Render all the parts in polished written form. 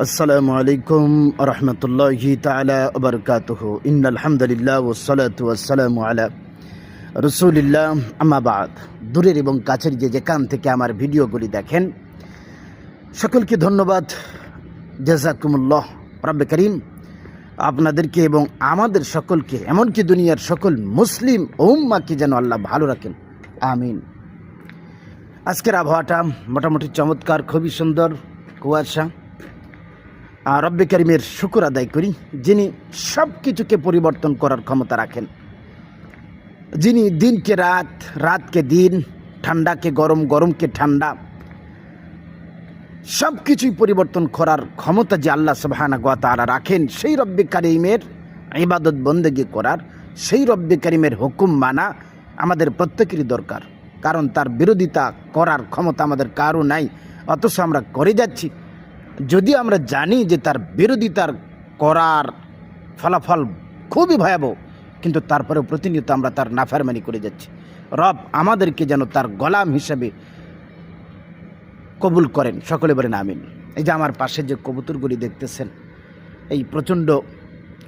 আসসালামু আলাইকুম রহমতুল্লাহি তাআলা ওয়া বারাকাতুহু ইন্নাল হামদুলিল্লাহ ওয়াসসালাতু ওয়াসসালামু আলা রাসূলিল্লাহ আম্মা বাদ। দূরের এবং কাছের যেখান থেকে আমার ভিডিওগুলি দেখেন সকলকে ধন্যবাদ। জাযাকুমুল্লাহ। রব্বে করিম আপনাদেরকে এবং আমাদের সকলকে, এমনকি দুনিয়ার সকল মুসলিম উম্মাহকে যেন আল্লাহ ভালো রাখেন, আমিন। আজকের আবহাওয়াটা মোটামুটি চমৎকার, খুবই সুন্দর, কুয়াশা। রব্বে করিমের শুকর আদায় করি, যিনি সব কিছুকে পরিবর্তন করার ক্ষমতা রাখেন, যিনি দিনকে রাত, রাতকে দিন, ঠান্ডাকে গরম, গরমকে ঠান্ডা, সব কিছুই পরিবর্তন করার ক্ষমতা যে আল্লাহ সুবহানাহু ওয়া তাআলা রাখেন, সেই রব্বে করিমের ইবাদত বন্দেগী করার, সেই রব্বে করিমের হুকুম মানা আমাদের প্রত্যেকেরই দরকার। কারণ তার বিরোধিতা করার ক্ষমতা আমাদের কারও নাই, অথচ আমরা করে যাচ্ছি। যদি আমরা জানি যে তার বিরোধিতার করার ফলাফল খুবই ভয়াবহ, কিন্তু তারপরেও প্রতিনিয়ত আমরা তার নাফরমানি করে যাচ্ছি। রব আমাদেরকে যেন তার গোলাম হিসেবে কবুল করেন, সকলে বলেন আমিন। এই যে আমার পাশে যে কবুতরগুলি দেখতেছেন, এই প্রচণ্ড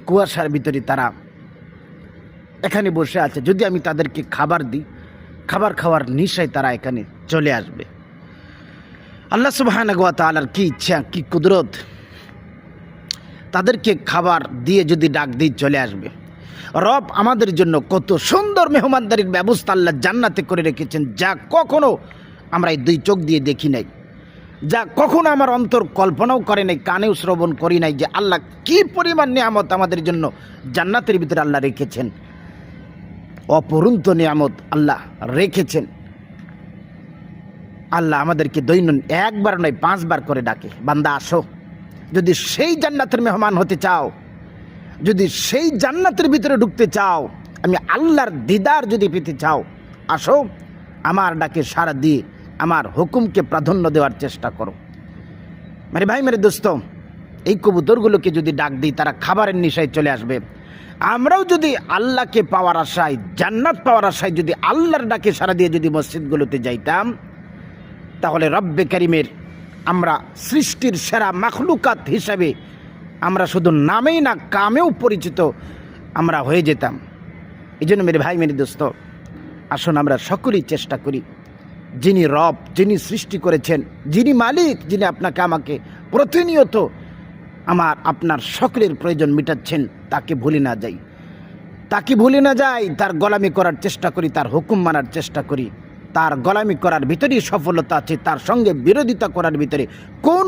কুয়াশার ভিতরে তারা এখানে বসে আছে। যদি আমি তাদেরকে খাবার দিই, খাবার খাওয়ার নেশায় তারা এখানে চলে আসবে। আল্লাহ সুবহানাহু ওয়া তাআলার কি ইচ্ছা, কি কুদরত, তাদেরকে খাবার দিয়ে যদি ডাক দিই চলে আসবে। রব আমাদের জন্য কত সুন্দর মেহমানদারির ব্যবস্থা আল্লাহ জান্নাতে করে রেখেছেন, যা কখনো আমরা এই দুই চোখ দিয়ে দেখি নাই, যা কখনো আমার অন্তর কল্পনাও করে নাই, কানেও শ্রবণ করি নাই, যে আল্লাহ কি পরিমাণ নিয়ামত আমাদের জন্য জান্নাতের ভিতরে আল্লাহ রেখেছেন। অপরন্ত নিয়ামত আল্লাহ রেখেছেন। আল্লাহ আমাদেরকে দৈনন্দিন একবার নয় 5 বার করে ডাকে, বান্দা আসো। যদি সেই জান্নাতের মেহমান হতে চাও, যদি সেই জান্নাতের ভিতরে ঢুকতে চাও, আমি আল্লাহর দিদার যদি পেতে চাও, আসো, আমার ডাকে সাড়া দিয়ে আমার হুকুমকে প্রাধান্য দেওয়ার চেষ্টা করো। মেরে ভাই, মেরে দোস্ত, এই কবুতরগুলোকে যদি ডাক দিই, তারা খাবারের নেশায় চলে আসবে। আমরাও যদি আল্লাহকে পাওয়ার আশায়, জান্নাত পাওয়ার আশায় যদি আল্লাহর ডাকে সাড়া দিয়ে যদি মসজিদগুলোতে যাইতাম, তাহলে রব্বে করিমের আমরা সৃষ্টির সেরা মাখলুকাত হিসাবে আমরা শুধু নামেই না, কামেও পরিচিত আমরা হয়ে যেতাম। এই জন্য মেরে ভাই, মেরে দোস্ত, আসুন আমরা সকলেই চেষ্টা করি, যিনি রব, যিনি সৃষ্টি করেছেন, যিনি মালিক, যিনি আপনাকে আমাকে প্রতিনিয়ত আমার আপনার সকলের প্রয়োজন মেটাচ্ছেন, তাকে ভুলে না যাই, তাকে ভুলে না যাই। তার গোলামি করার চেষ্টা করি, তার হুকুম মানার চেষ্টা করি। তার গোলামি করার ভিতরেই সফলতা আছে, তার সঙ্গে বিরোধিতা করার ভিতরে কোন